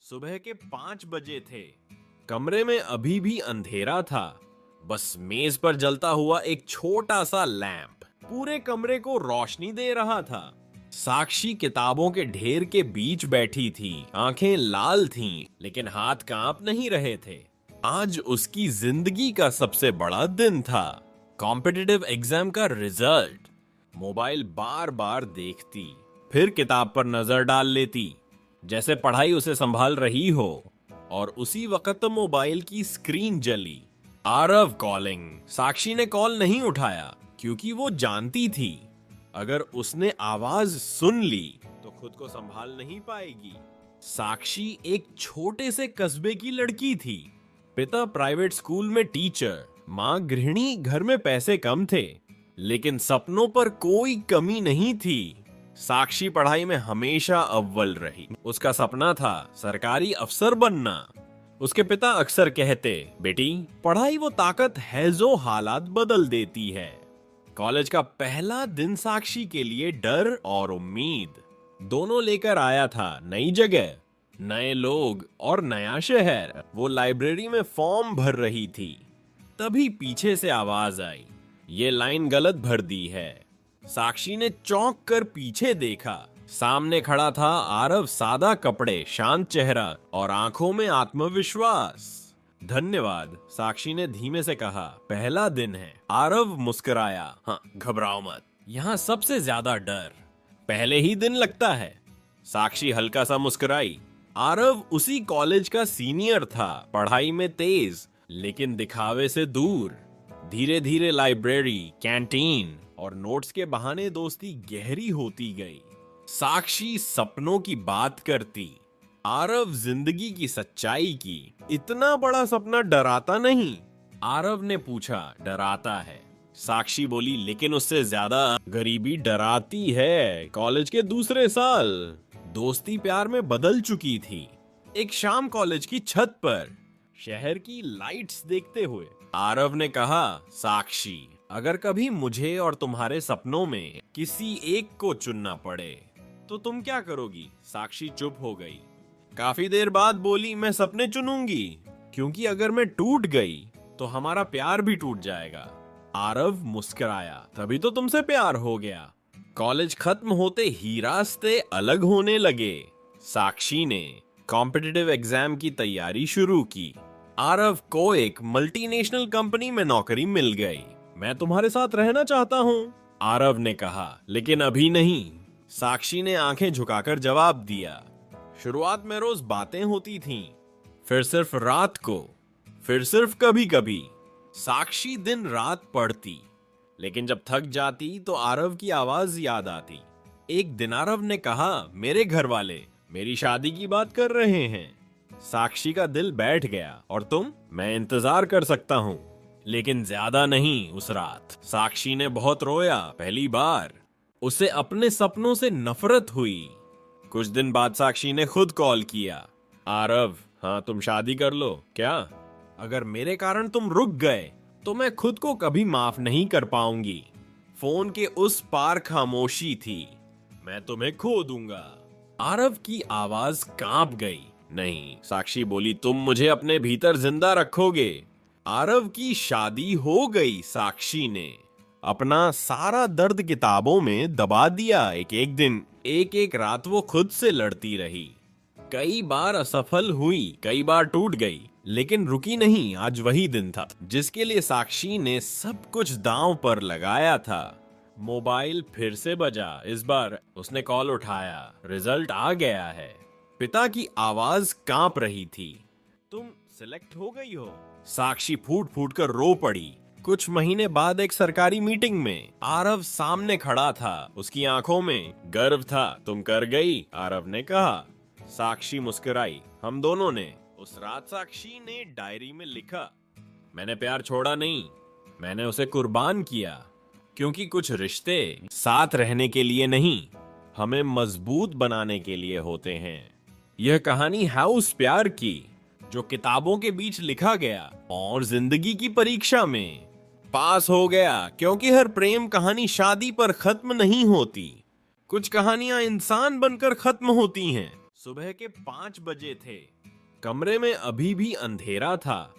सुबह के 5 बजे थे। कमरे में अभी भी अंधेरा था। बस मेज पर जलता हुआ एक छोटा सा लैंप पूरे कमरे को रोशनी दे रहा था। साक्षी किताबों के ढेर के बीच बैठी थी। आंखें लाल थीं, लेकिन हाथ कांप नहीं रहे थे। आज उसकी जिंदगी का सबसे बड़ा दिन था। कॉम्पिटिटिव एग्जाम का रिजल्ट। मोबाइल बार बार देखती, फिर किताब पर नजर डाल लेती, जैसे पढ़ाई उसे संभाल रही हो। और उसी वक्त मोबाइल की स्क्रीन जली। आरव कॉलिंग। साक्षी ने कॉल नहीं उठाया क्योंकि वो जानती थी अगर उसने आवाज सुन ली तो खुद को संभाल नहीं पाएगी। साक्षी एक छोटे से कस्बे की लड़की थी। पिता प्राइवेट स्कूल में टीचर, माँ गृहिणी। घर में पैसे कम थे, लेकिन सपनों पर कोई कमी नहीं थी। साक्षी पढ़ाई में हमेशा अव्वल रही। उसका सपना था सरकारी अफसर बनना। उसके पिता अक्सर कहते, बेटी पढ़ाई वो ताकत है जो हालात बदल देती है। कॉलेज का पहला दिन साक्षी के लिए डर और उम्मीद दोनों लेकर आया था। नई जगह, नए लोग और नया शहर। वो लाइब्रेरी में फॉर्म भर रही थी, तभी पीछे से आवाज आई, ये लाइन गलत भर दी है। साक्षी ने चौंक कर पीछे देखा। सामने खड़ा था आरव। सादा कपड़े, शांत चेहरा और आंखों में आत्मविश्वास। धन्यवाद, साक्षी ने धीमे से कहा। पहला दिन है। आरव मुस्कुराया। हाँ, घबराओ मत, यहाँ सबसे ज्यादा डर पहले ही दिन लगता है। साक्षी हल्का सा मुस्कुराई। आरव उसी कॉलेज का सीनियर था, पढ़ाई में तेज लेकिन दिखावे से दूर। धीरे धीरे लाइब्रेरी, कैंटीन और नोट्स के बहाने दोस्ती गहरी होती गई। साक्षी सपनों की बात करती, आरव जिंदगी की सच्चाई की। इतना बड़ा सपना डराता नहीं? आरव ने पूछा। डराता है, साक्षी बोली, लेकिन उससे ज्यादा गरीबी डराती है। कॉलेज के दूसरे साल दोस्ती प्यार में बदल चुकी थी। एक शाम कॉलेज की छत पर शहर की लाइट्स देखते हुए आरव ने कहा, साक्षी अगर कभी मुझे और तुम्हारे सपनों में किसी एक को चुनना पड़े तो तुम क्या करोगी? साक्षी चुप हो गई। काफी देर बाद बोली, मैं सपने चुनूंगी, क्योंकि अगर मैं टूट गई तो हमारा प्यार भी टूट जाएगा। आरव मुस्कुराया। तभी तो तुमसे प्यार हो गया। कॉलेज खत्म होते ही रास्ते अलग होने लगे। साक्षी ने कॉम्पिटिटिव एग्जाम की तैयारी शुरू की। आरव को एक मल्टीनेशनल कंपनी में नौकरी मिल गई। मैं तुम्हारे साथ रहना चाहता हूँ, आरव ने कहा, लेकिन अभी नहीं। साक्षी ने आंखें झुकाकर जवाब दिया। शुरुआत में रोज बातें होती थीं, फिर सिर्फ रात को, फिर सिर्फ कभी कभी। साक्षी दिन रात पढ़ती, लेकिन जब थक जाती तो आरव की आवाज याद आती। एक दिन आरव ने कहा, मेरे घर वाले मेरी शादी की बात कर रहे हैं। साक्षी का दिल बैठ गया। और तुम? मैं इंतजार कर सकता हूँ, लेकिन ज्यादा नहीं। उस रात साक्षी ने बहुत रोया। पहली बार उसे अपने सपनों से नफरत हुई। कुछ दिन बाद साक्षी ने खुद कॉल किया। आरव, हाँ तुम शादी कर लो क्या? अगर मेरे कारण तुम रुक गए तो मैं खुद को कभी माफ नहीं कर पाऊंगी। फोन के उस पार खामोशी थी। मैं तुम्हें खो दूंगा। आरव की आवाज कांप गई। नहीं, साक्षी बोली, तुम मुझे अपने भीतर जिंदा रखोगे। आरव की शादी हो गई। साक्षी ने अपना सारा दर्द किताबों में दबा दिया। एक एक दिन, एक एक रात वो खुद से लड़ती रही। कई बार असफल हुई, कई बार टूट गई, लेकिन रुकी नहीं। आज वही दिन था जिसके लिए साक्षी ने सब कुछ दांव पर लगाया था। मोबाइल फिर से बजा। इस बार उसने कॉल उठाया। रिजल्ट आ गया है। पिता की आवाज कांप रही थी। तुम सिलेक्ट हो गई हो। साक्षी फूट फूट कर रो पड़ी। कुछ महीने बाद एक सरकारी मीटिंग में आरव सामने खड़ा था। उसकी आंखों में गर्व था। तुम कर गई, आरव ने कहा। साक्षी मुस्कुराई। हम दोनों ने। उस रात साक्षी ने डायरी में लिखा, मैंने प्यार छोड़ा नहीं, मैंने उसे कुर्बान किया। क्योंकि कुछ रिश्ते साथ रहने के लिए नहीं, हमें मजबूत बनाने के लिए होते हैं। यह कहानी है उस प्यार की जो किताबों के बीच लिखा गया और जिंदगी की परीक्षा में पास हो गया। क्योंकि हर प्रेम कहानी शादी पर खत्म नहीं होती। कुछ कहानियां इंसान बनकर खत्म होती हैं। सुबह के 5 बजे थे। कमरे में अभी भी अंधेरा था,